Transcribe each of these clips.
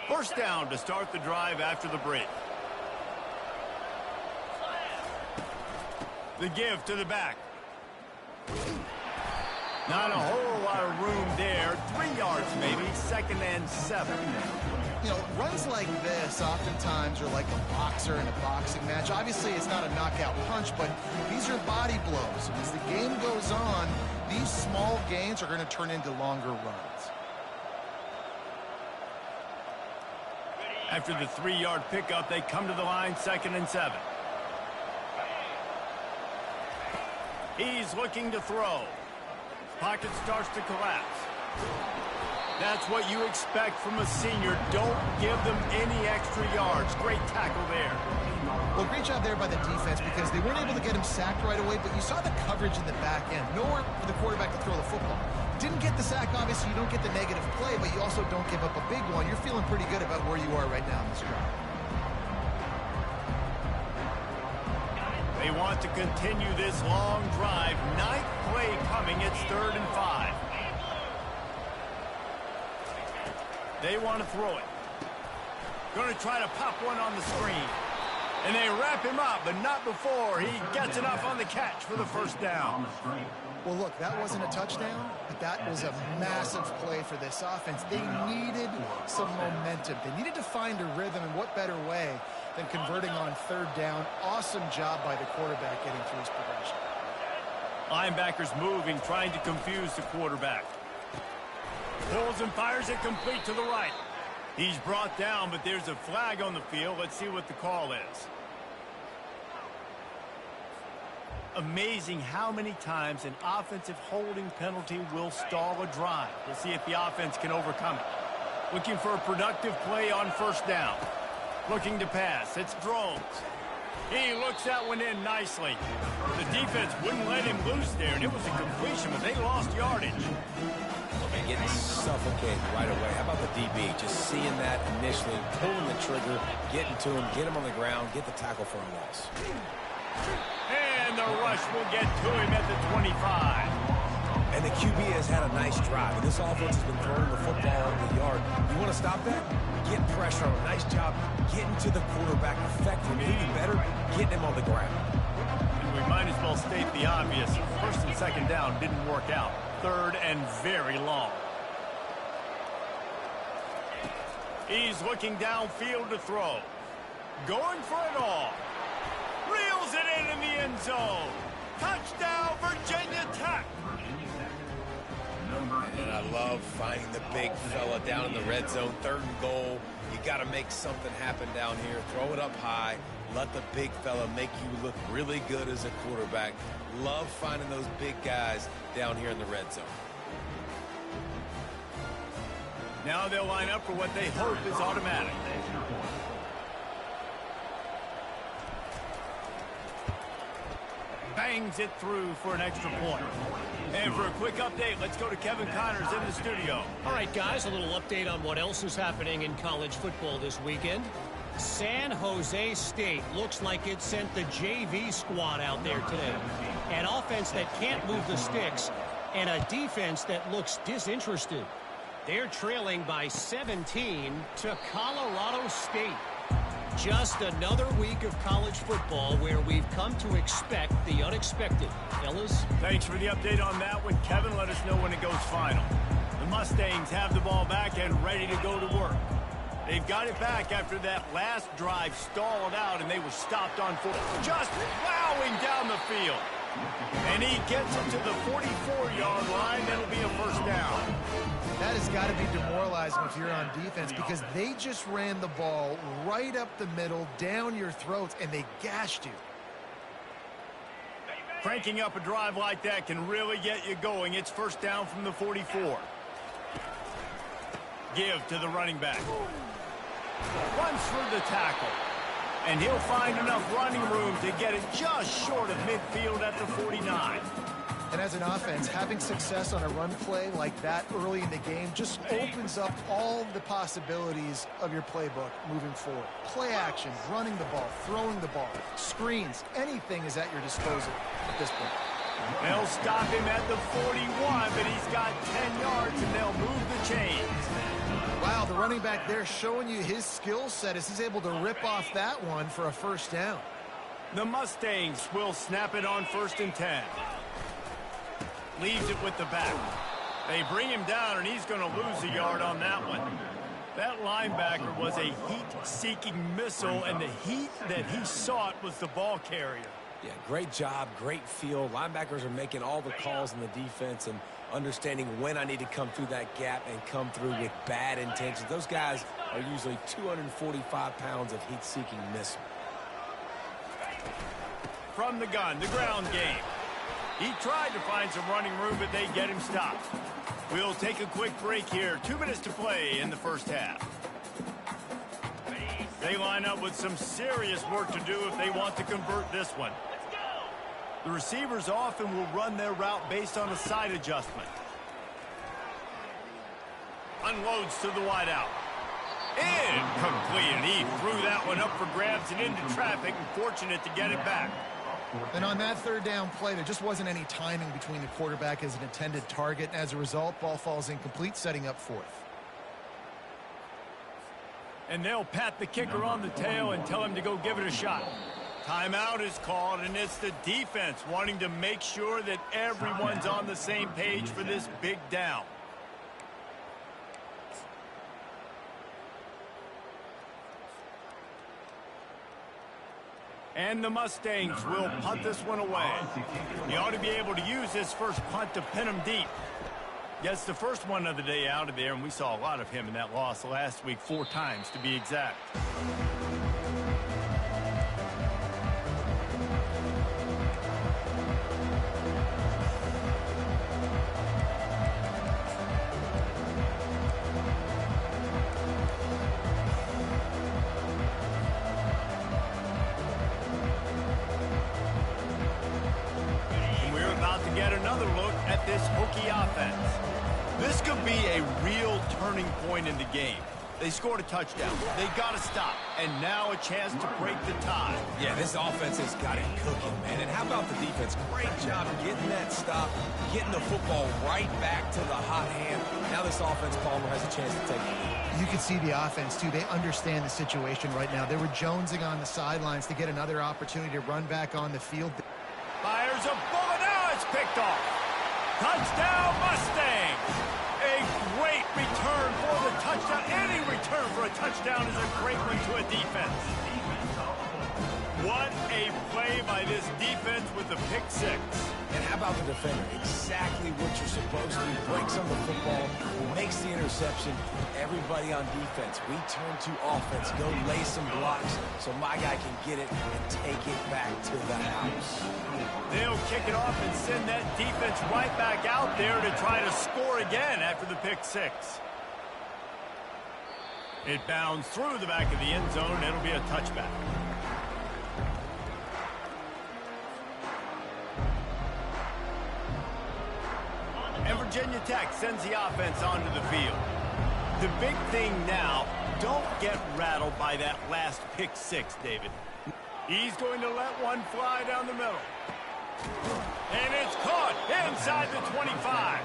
First down to start the drive after the break. The give to the back. Not a whole lot of room there. 3 yards maybe. 2nd and 7. You know, runs like this oftentimes are like a boxer in a boxing match. Obviously, it's not a knockout punch, but these are body blows. And as the game goes on, these small gains are going to turn into longer runs. After the 3-yard pickup, they come to the line, 2nd and 7. He's looking to throw. Pocket starts to collapse. That's what you expect from a senior. Don't give them any extra yards. Great tackle there. Well, great job there by the defense because they weren't able to get him sacked right away, but you saw the coverage in the back end. Nowhere for the quarterback to throw the football. Didn't get the sack, obviously. You don't get the negative play, but you also don't give up a big one. You're feeling pretty good about where you are right now in this drive. They want to continue this long drive. 9th play coming. It's 3rd and 5. They want to throw it. Going to try to pop one on the screen. And they wrap him up, but not before he gets enough on the catch for the first down. Well, look, that wasn't a touchdown, but that was a massive play for this offense. They needed some momentum. They needed to find a rhythm, and what better way than converting on 3rd down. Awesome job by the quarterback getting through his progression. Linebackers moving, trying to confuse the quarterback. Pulls and fires it complete to the right. He's brought down, but there's a flag on the field. Let's see what the call is. Amazing how many times an offensive holding penalty will stall a drive. We'll see if the offense can overcome it. Looking for a productive play on 1st down. Looking to pass. It's Drones. He looks that one in nicely. The defense wouldn't let him loose there, and it was a completion, but they lost yardage. And getting suffocated right away. How about the DB? Just seeing that initially, pulling the trigger, getting to him, get him on the ground, get the tackle for a loss. And the rush will get to him at the 25. And the QB has had a nice drive. And this offense has been throwing the football in the yard. You want to stop that? Get pressure on him. Nice job getting to the quarterback, effective, maybe better, getting him on the ground. And we might as well state the obvious. 1st and 2nd down didn't work out. 3rd and very long. He's looking downfield to throw. Going for it all. Reels it in the end zone. Touchdown, Virginia Tech. And I love finding the big fella down in the red zone. 3rd and goal. You got to make something happen down here. Throw it up high. Let the big fella make you look really good as a quarterback. Love finding those big guys down here in the red zone. Now they'll line up for what they hope is automatic. Bangs it through for an extra point. And for a quick update, let's go to Kevin Connors in the studio. All right, guys, a little update on what else is happening in college football this weekend. San Jose State looks like it sent the JV squad out there today. An offense that can't move the sticks and a defense that looks disinterested. They're trailing by 17 to Colorado State. Just another week of college football where we've come to expect the unexpected. Fellas? Thanks for the update on that one, Kevin. Let us know when it goes final. The Mustangs have the ball back and ready to go to work. They've got it back after that last drive stalled out, and they were stopped on foot. Just plowing down the field. And he gets it to the 44-yard line. That'll be a 1st down. That has got to be demoralizing if you're on defense because they just ran the ball right up the middle, down your throats, and they gashed you. Cranking up a drive like that can really get you going. It's 1st down from the 44. Give to the running back. Runs through the tackle. And he'll find enough running room to get it just short of midfield at the 49. And as an offense, having success on a run play like that early in the game just opens up all the possibilities of your playbook moving forward. Play action, running the ball, throwing the ball, screens, anything is at your disposal at this point. They'll stop him at the 41, but he's got 10 yards, and they'll move the chains. Wow, the running back there showing you his skill set as he's able to rip off that one for a first down. The Mustangs will snap it on 1st and 10. Leaves it with the back. They bring him down, and he's going to lose a yard on that one. That linebacker was a heat-seeking missile, and the heat that he sought was the ball carrier. Yeah, great job, great feel. Linebackers are making all the calls in the defense and understanding when I need to come through that gap and come through with bad intentions. Those guys are usually 245 pounds of heat-seeking missile. From the gun, the ground game. He tried to find some running room, but they get him stopped. We'll take a quick break here. 2 minutes to play in the first half. They line up with some serious work to do if they want to convert this one. The receivers often will run their route based on a side adjustment. Unloads to the wideout. Incomplete, and he threw that one up for grabs and into traffic, and fortunate to get it back. And on that third down play, there just wasn't any timing between the quarterback as an intended target. And as a result, ball falls incomplete, setting up 4th. And they'll pat the kicker on the tail and tell him to go give it a shot. Timeout is called, and it's the defense wanting to make sure that everyone's on the same page for this big down. And the Mustangs will punt this one away. He ought to be able to use this first punt to pin him deep. Gets the first one of the day out of there, and we saw a lot of him in that loss last week, 4 times to be exact. This Hokie offense. This could be a real turning point in the game. They scored a touchdown. They got to stop. And now a chance to break the tie. Yeah, this offense has got it cooking, man. And how about the defense? Great job getting that stop, getting the football right back to the hot hand. Now this offense, Palmer, has a chance to take the lead. You can see the offense, too. They understand the situation right now. They were jonesing on the sidelines to get another opportunity to run back on the field. Fires a bullet. Now it's picked off. Touchdown, Mustangs! A great return for the touchdown. Any return for a touchdown is a great one to a defense. What a play by this defense with the pick 6. And how about the defender? Exactly what you're supposed to do. Breaks on the football, makes the interception. Everybody on defense, we turn to offense. Go lay some blocks so my guy can get it and take it back to the house. They'll kick it off and send that defense right back out there to try to score again after the pick 6. It bounds through the back of the end zone, and it'll be a touchback. And Virginia Tech sends the offense onto the field. The big thing now, don't get rattled by that last pick 6, David. He's going to let one fly down the middle. And it's caught inside the 25.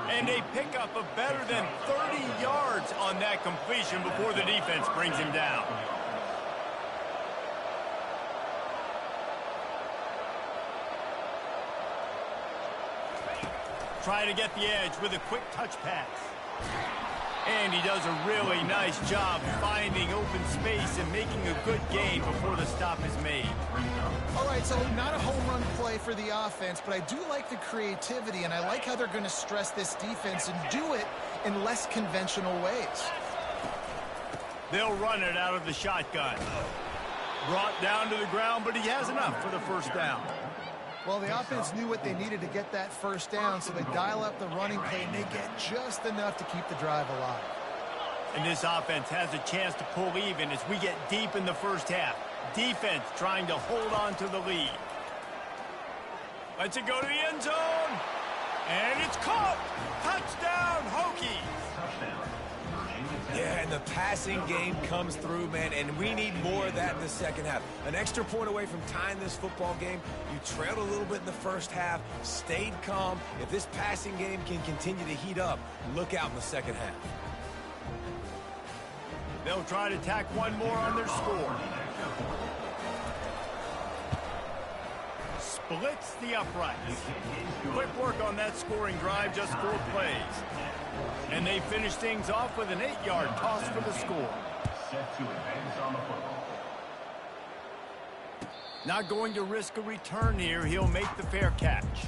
And a pickup of better than 30 yards on that completion before the defense brings him down. Trying to get the edge with a quick touch pass. And he does a really nice job finding open space and making a good gain before the stop is made. All right, so not a home run play for the offense, but I do like the creativity, and I like how they're going to stress this defense and do it in less conventional ways. They'll run it out of the shotgun. Brought down to the ground, but he has enough for the first down. Well, the offense knew what they needed to get that first down, so they dial up the running play, and they get just enough to keep the drive alive. And this offense has a chance to pull even as we get deep in the first half. Defense trying to hold on to the lead. Lets it go to the end zone. And it's caught. Touchdown, Hokies. Yeah, and the passing game comes through, man, and we need more of that in the second half. An extra point away from tying this football game. You trailed a little bit in the first half, stayed calm. If this passing game can continue to heat up, look out in the second half. They'll try to tack one more on their score. Splits the uprights. Quick work on that scoring drive, just 4 plays. And they finish things off with an 8-yard toss for the score. Set to advance on the football. Not going to risk a return here. He'll make the fair catch.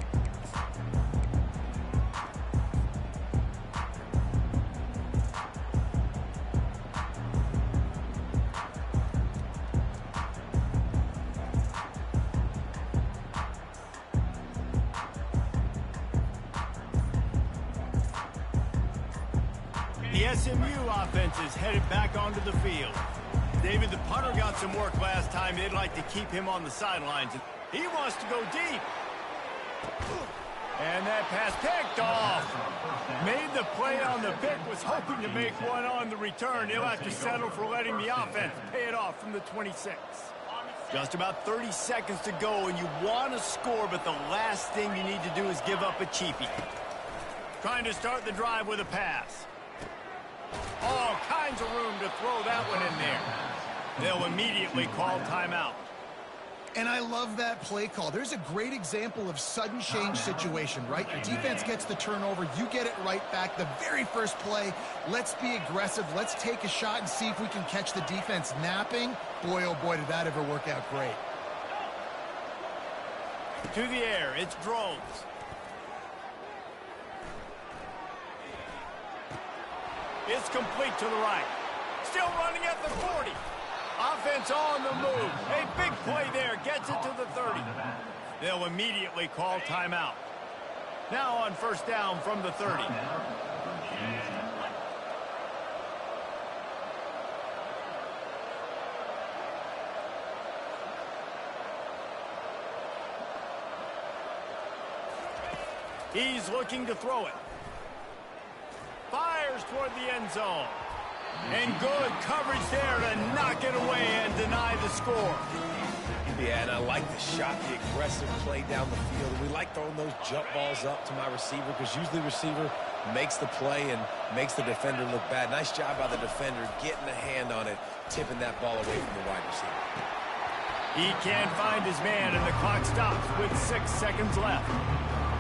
The SMU offense is headed back onto the field. David, the punter got some work last time. They'd like to keep him on the sidelines. He wants to go deep. And that pass picked off. Made the play on the pick, was hoping to make one on the return. He'll have to settle for letting the offense pay it off from the 26. Just about 30 seconds to go, and you want to score, but the last thing you need to do is give up a cheapie. Trying to start the drive with a pass. All kinds of room to throw that one in there. They'll immediately call timeout. And I love that play call. There's a great example of sudden change situation, right? Your defense gets the turnover. You get it right back. The very first play, let's be aggressive. Let's take a shot and see if we can catch the defense napping. Boy, oh boy, did that ever work out great. To the air, it's Drones. It's complete to the right. Still running at the 40. Offense on the move. A big play there. Gets it to the 30. They'll immediately call timeout. Now on first down from the 30. He's looking to throw it. Fires toward the end zone. And good coverage there to knock it away and deny the score. Yeah, and I like the shot, the aggressive play down the field. We like throwing those jump balls up to my receiver because usually the receiver makes the play and makes the defender look bad. Nice job by the defender getting a hand on it, tipping that ball away from the wide receiver. He can't find his man, and the clock stops with 6 seconds left.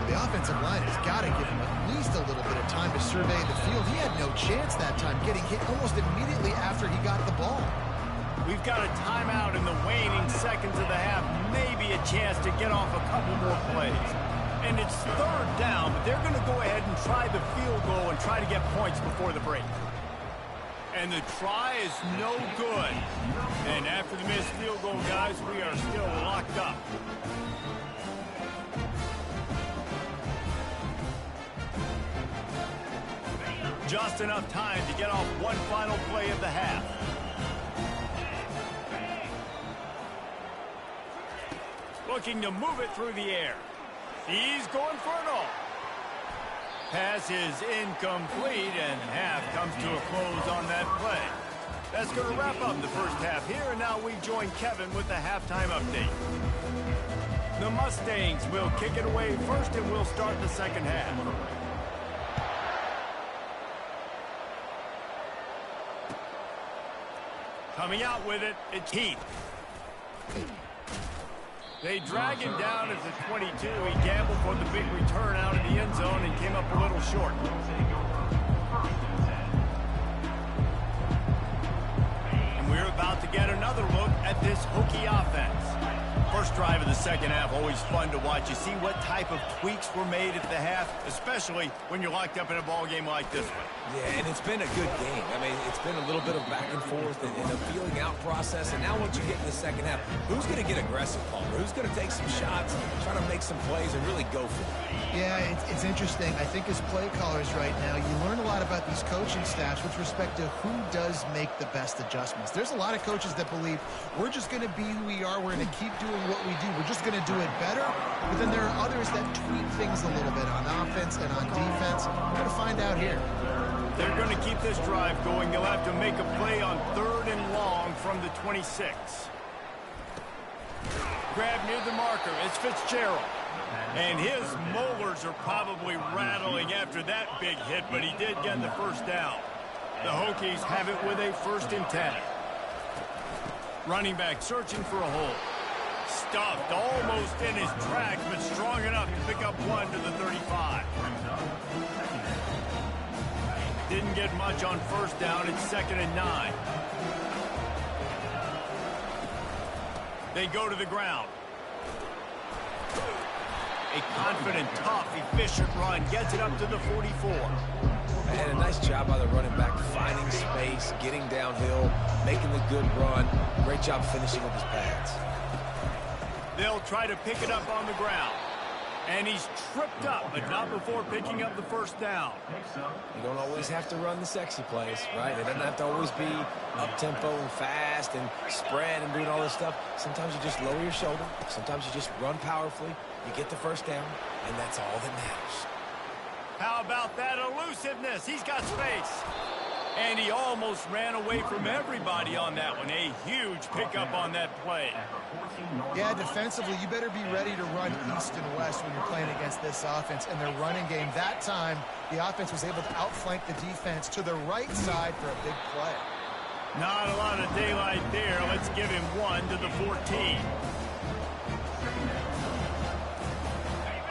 The offensive line has got to give him at least a little bit of time to survey the field. He had no chance that time, getting hit almost immediately after he got the ball. We've got a timeout in the waning seconds of the half. Maybe a chance to get off a couple more plays. And it's third down, but they're going to go ahead and try the field goal and try to get points before the break. And the try is no good. And after the missed field goal, guys, we are still locked up. Just enough time to get off one final play of the half. Looking to move it through the air. He's going for it all. Pass is incomplete, and half comes to a close on that play. That's going to wrap up the first half here, and now we join Kevin with the halftime update. The Mustangs will kick it away first, and we'll start the second half. Coming out with it, it's Heath. They drag him down at the 22. He gambled for the big return out of the end zone and came up a little short. And we're about to get another look at this Hokie offense. First drive of the second half, always fun to watch. You see what type of tweaks were made at the half, especially when you're locked up in a ball game like this one. Yeah, and it's been a good game. I mean, it's been a little bit of back and forth and a feeling out process. And now once you get in the second half, who's going to get aggressive, Palmer? Who's going to take some shots, try to make some plays, and really go for it? Yeah, it's interesting. I think as play callers right now, you learn a lot about these coaching staffs with respect to who does make the best adjustments. There's a lot of coaches that believe we're just going to be who we are. We're going to keep doing what we do. We're just going to do it better. But then there are others that tweak things a little bit on offense and on defense. We're going to find out here. They're going to keep this drive going. They'll have to make a play on 3rd and long from the 26. Grab near the marker. It's Fitzgerald. And his molars are probably rattling after that big hit, but he did get the first down. The Hokies have it with a 1st and 10. Running back searching for a hole. Stuffed almost in his tracks, but strong enough to pick up 1 to the 35. Didn't get much on 1st down. It's 2nd and 9. They go to the ground. A confident, tough, efficient run gets it up to the 44. And a nice job by the running back, finding space, getting downhill, making the good run. Great job finishing up his pads. They'll try to pick it up on the ground. And he's tripped up, but not before picking up the 1st down. You don't always have to run the sexy plays, right? It doesn't have to always be up-tempo and fast and spread and doing all this stuff. Sometimes you just lower your shoulder. Sometimes you just run powerfully. You get the 1st down, and that's all that matters. How about that elusiveness? He's got space. And he almost ran away from everybody on that one. A huge pickup on that play. Yeah, defensively, you better be ready to run east and west when you're playing against this offense. And their running game, that time, the offense was able to outflank the defense to the right side for a big play. Not a lot of daylight there. Let's give him 1 to the 14.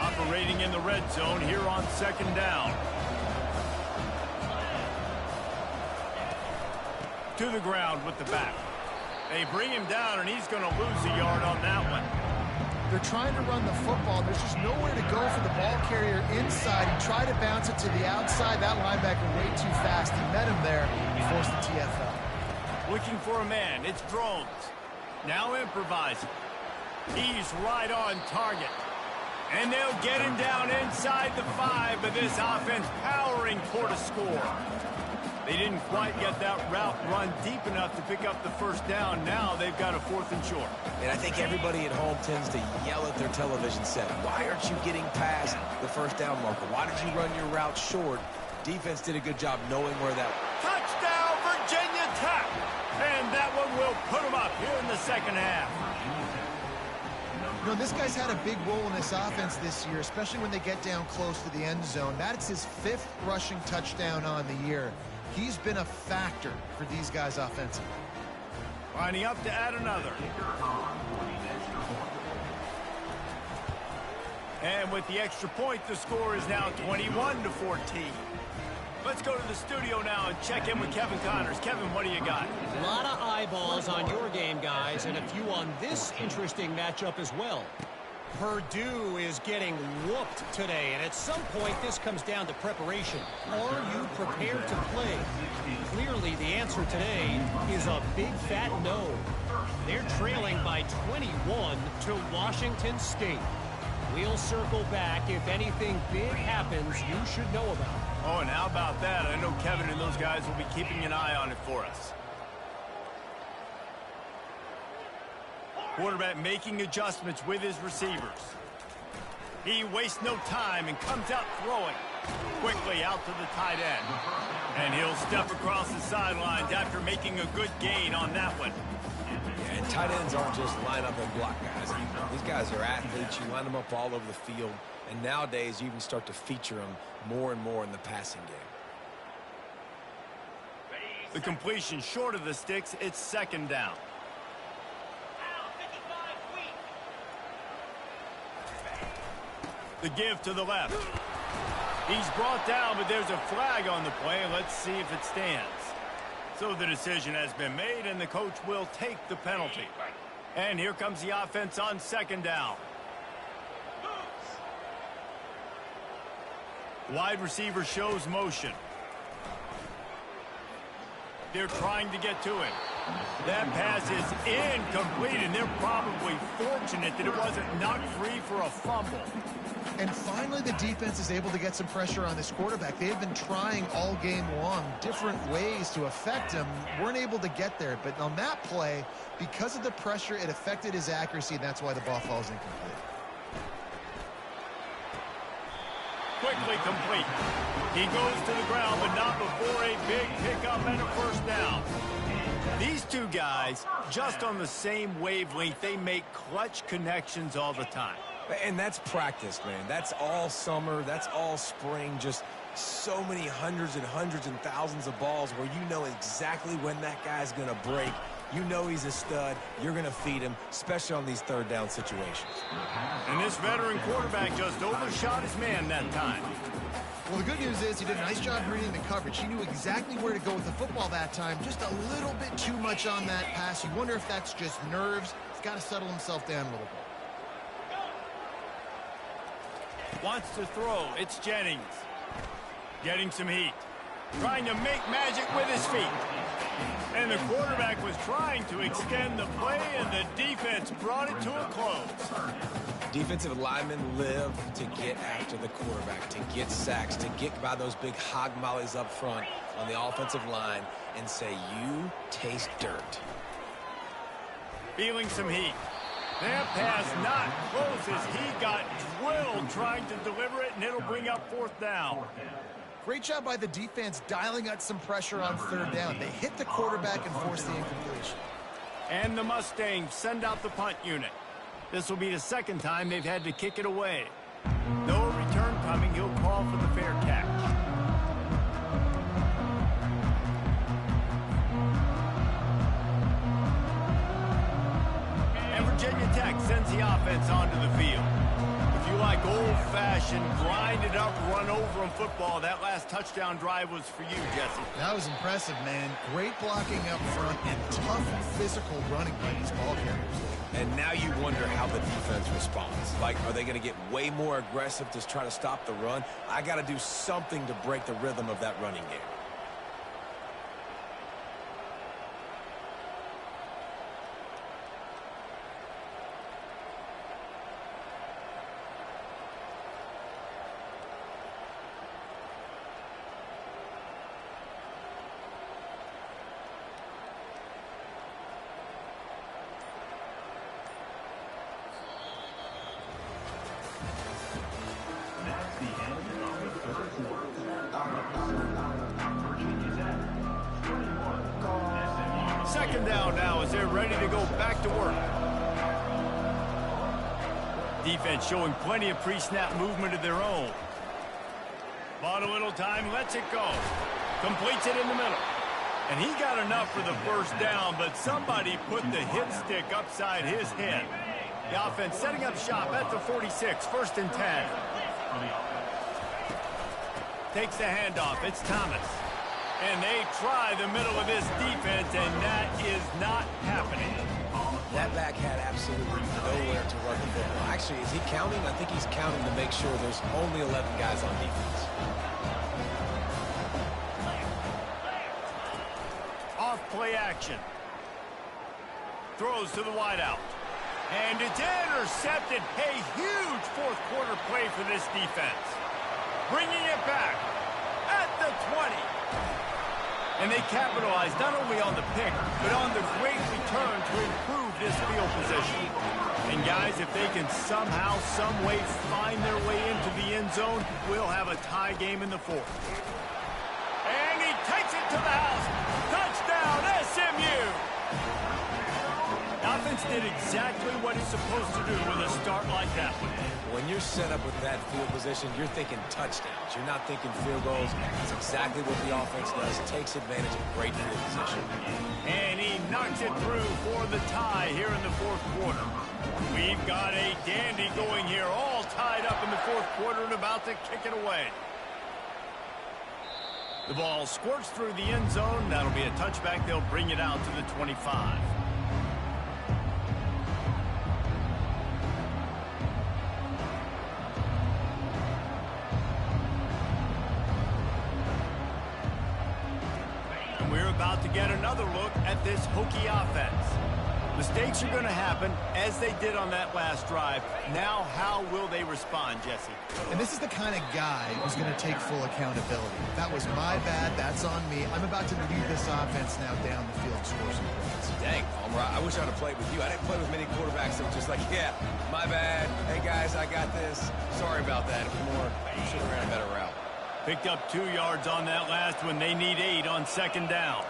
Operating in the red zone here on 2nd down. To the ground with the back. They bring him down, and he's going to lose a yard on that one. They're trying to run the football. There's just nowhere to go for the ball carrier inside. He tried to bounce it to the outside. That linebacker way too fast. He met him there. He forced the TFL. Looking for a man. It's Drones. Now improvising. He's right on target. And they'll get him down inside the 5, but this offense powering toward a score. They didn't quite get that route run deep enough to pick up the 1st down. Now they've got a 4th and short. And I think everybody at home tends to yell at their television set. Why aren't you getting past the 1st down marker? Why did you run your route short? Defense did a good job knowing where that was. Touchdown, Virginia Tech! And that one will put them up here in the 2nd half. You know, this guy's had a big role in this offense this year, especially when they get down close to the end zone. That's his 5th rushing touchdown on the year. He's been a factor for these guys offensively. Lining up to add another. And with the extra point, the score is now 21 to 14. Let's go to the studio now and check in with Kevin Connors. Kevin, what do you got? A lot of eyeballs on your game, guys, and a few on this interesting matchup as well. Purdue is getting whooped today, and at some point this comes down to preparation. Are you prepared to play? Clearly the answer today is a big fat no. They're trailing by 21 to Washington State. We'll circle back if anything big happens you should know about. Oh, and how about that? I know Kevin and those guys will be keeping an eye on it for us. Quarterback making adjustments with his receivers. He wastes no time and comes out throwing. Quickly out to the tight end. And he'll step across the sidelines after making a good gain on that one. Yeah, and tight ends aren't just line up and block guys. These guys are athletes. You line them up all over the field. And nowadays, you even start to feature them more and more in the passing game. The completion short of the sticks. It's 2nd down. The give to the left. He's brought down, but there's a flag on the play. Let's see if it stands. So the decision has been made, and the coach will take the penalty. And here comes the offense on 2nd down. Wide receiver shows motion. They're trying to get to him. That pass is incomplete, and they're probably fortunate that it wasn't knocked free for a fumble. And finally, the defense is able to get some pressure on this quarterback. They've been trying all game long different ways to affect him. Weren't able to get there. But on that play, because of the pressure, it affected his accuracy, and that's why the ball falls incomplete. Quickly complete. He goes to the ground, but not before a big pickup and a 1st down. These two guys, just on the same wavelength, they make clutch connections all the time. And that's practice, man. That's all summer. That's all spring. Just so many hundreds and hundreds and thousands of balls where you know exactly when that guy's going to break. You know he's a stud. You're going to feed him, especially on these third down situations. And this veteran quarterback just overshot his man that time. Well, the good news is he did a nice job reading the coverage. He knew exactly where to go with the football that time. Just a little bit too much on that pass. You wonder if that's just nerves. He's got to settle himself down a little bit. Wants to throw. It's Jennings. Getting some heat. Trying to make magic with his feet. And the quarterback was trying to extend the play, and the defense brought it to a close. Defensive linemen live to get after the quarterback, to get sacks, to get by those big hog mollies up front on the offensive line and say, you taste dirt. Feeling some heat. That pass not close as he got drilled trying to deliver it, and it'll bring up fourth down. Great job by the defense dialing out some pressure on third down. They hit the quarterback and forced the incompletion. And the Mustangs send out the punt unit. This will be the second time they've had to kick it away. No return coming. He'll call for the fair catch. And Virginia Tech sends the offense onto the field. If you like old-fashioned, grind-it-up, run-over-'em football, that last touchdown drive was for you, Jesse. That was impressive, man. Great blocking up front and tough physical running by these ball carriers. And now you wonder how the defense responds. Like, are they going to get way more aggressive to try to stop the run? I got to do something to break the rhythm of that running game. Second down now as they're ready to go back to work. Defense showing plenty of pre-snap movement of their own. Bought a little time, lets it go. Completes it in the middle. And he got enough for the first down, but somebody put the hit stick upside his head. The offense setting up shop at the 46, 1st and 10. Takes the handoff. It's Thomas. And they try the middle of this defense, and that is not happening. That back had absolutely nowhere to run the football. Actually, is he counting? I think he's counting to make sure there's only 11 guys on defense. Off play action. Throws to the wideout. And it's intercepted. A huge fourth quarter play for this defense. Bringing it back at the 20. And they capitalized not only on the pick, but on the great return to improve this field position. And guys, if they can somehow, some way find their way into the end zone, we'll have a tie game in the fourth. And he takes it to the house. Touchdown, SMU! Offense did exactly what he's supposed to do with a start like that one. When you're set up with that field position, you're thinking touchdowns. You're not thinking field goals. That's exactly what the offense does. Takes advantage of great field position. And he knocks it through for the tie here in the fourth quarter. We've got a dandy going here, all tied up in the fourth quarter and about to kick it away. The ball squirts through the end zone. That'll be a touchback. They'll bring it out to the 25. We're about to get another look at this Hokie offense. Mistakes are going to happen, as they did on that last drive. Now, how will they respond, Jesse? And this is the kind of guy who's going to take full accountability. That was my bad. That's on me. I'm about to lead this offense now down the field and score some points. Dang, Palmer, I wish I'd have played with you. I didn't play with many quarterbacks that were just like, yeah, my bad. Hey, guys, I got this. Sorry about that. More, should have ran a better route. Picked up 2 yards on that last one. They need 8 on second down.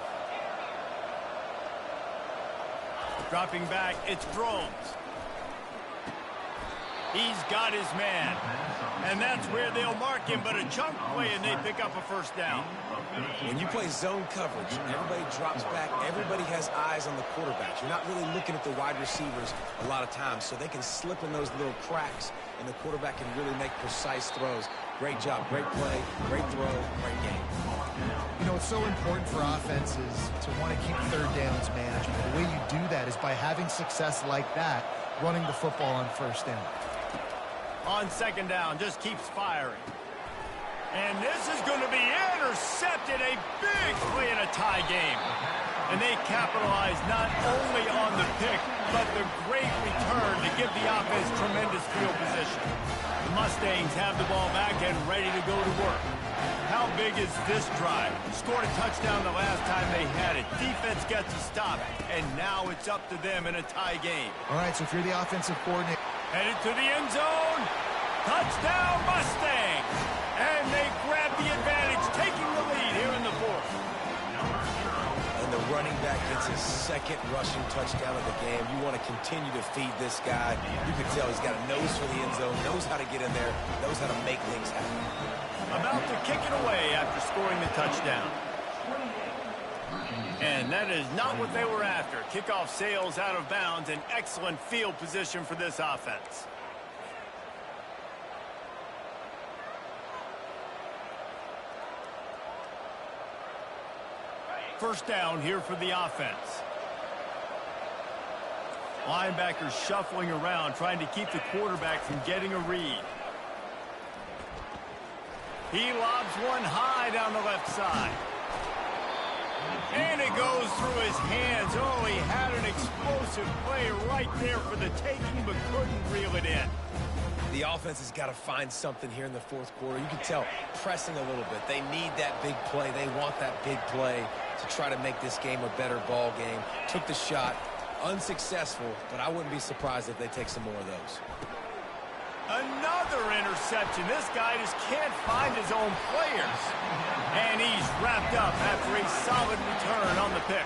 Dropping back, it's Drones. He's got his man. And that's where they'll mark him, but a chunk play and they pick up a first down. When you play zone coverage, everybody drops back, everybody has eyes on the quarterback. You're not really looking at the wide receivers a lot of times, so they can slip in those little cracks, and the quarterback can really make precise throws. Great job, great play, great throw, great game. You know, it's so important for offenses to want to keep third downs manageable. The way you do that is by having success like that, running the football on first down. On second down, just keeps firing. And this is going to be intercepted. A big play in a tie game. And they capitalize not only on the pick, but the great return to give the offense tremendous field position. The Mustangs have the ball back and ready to go to work. How big is this drive? Scored a touchdown the last time they had it. Defense gets a stop, and now it's up to them in a tie game. All right, so if you're the offensive coordinator, headed to the end zone. Touchdown, Mustangs! And they grab the advantage, taking the lead here in the fourth. And the running back gets his second rushing touchdown of the game. You want to continue to feed this guy. You can tell he's got a nose for the end zone, knows how to get in there, knows how to make things happen. About to kick it away after scoring the touchdown. And that is not what they were after. Kickoff sails out of bounds, and excellent field position for this offense. First down here for the offense. Linebackers shuffling around, trying to keep the quarterback from getting a read. He lobs one high down the left side. And it goes through his hands. Oh, he had an explosive play right there for the taking, but couldn't reel it in. The offense has got to find something here in the fourth quarter. You can tell pressing a little bit. They need that big play. They want that big play to try to make this game a better ball game. Took the shot. Unsuccessful, but I wouldn't be surprised if they take some more of those. Another interception. This guy just can't find his own players. And he's wrapped up after a solid return on the pick.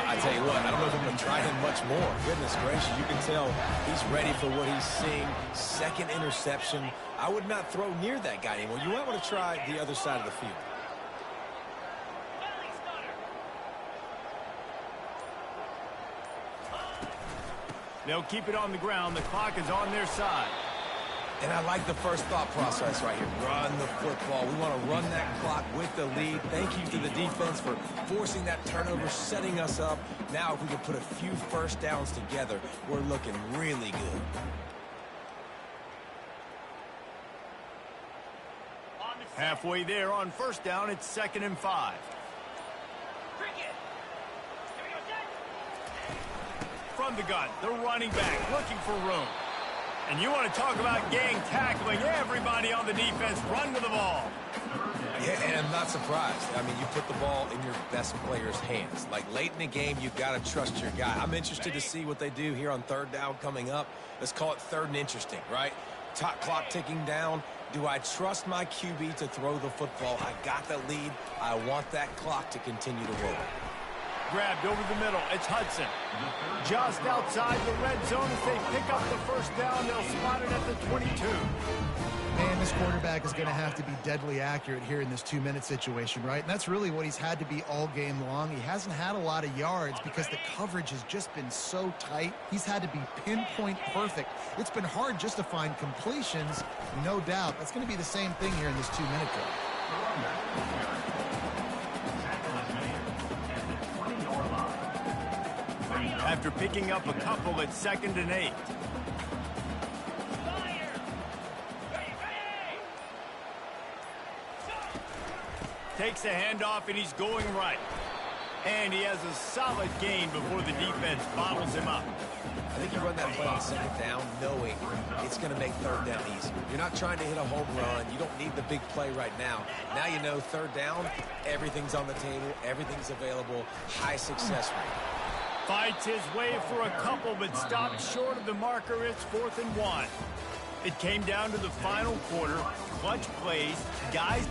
I tell you what, I don't know if I'm going to try him much more. Goodness gracious, you can tell he's ready for what he's seeing. Second interception. I would not throw near that guy anymore. You might want to try the other side of the field. They'll keep it on the ground. The clock is on their side. And I like the first thought process right here. Run the football. We want to run that clock with the lead. Thank you to the defense for forcing that turnover, setting us up. Now if we can put a few first downs together, we're looking really good. Halfway there on first down, it's 2nd and 5. From the gun, the running back looking for room. And you want to talk about gang tackling. Everybody on the defense run to the ball. Yeah, and I'm not surprised. I mean, you put the ball in your best player's hands. Like, late in the game, you've got to trust your guy. I'm interested to see what they do here on third down coming up. Let's call it third and interesting, right? Top clock ticking down. Do I trust my QB to throw the football? I got the lead. I want that clock to continue to roll. Grabbed over the middle. It's Hudson. Just outside the red zone as they pick up the first down. They'll spot it at the 22. Man, this quarterback is going to have to be deadly accurate here in this 2-minute situation, right? And that's really what he's had to be all game long. He hasn't had a lot of yards because the coverage has just been so tight. He's had to be pinpoint perfect. It's been hard just to find completions, no doubt. That's going to be the same thing here in this 2-minute drill. After picking up a couple at 2nd and 8. Takes a handoff, and he's going right. And he has a solid gain before the defense bottles him up. I think you run that play on second down knowing it's going to make third down easier. You're not trying to hit a home run. You don't need the big play right now. Now you know third down, everything's on the table, everything's available, high success rate. Fights his way for a couple, but stopped short of the marker. It's 4th and 1. It came down to the final quarter. Clutch plays. Guys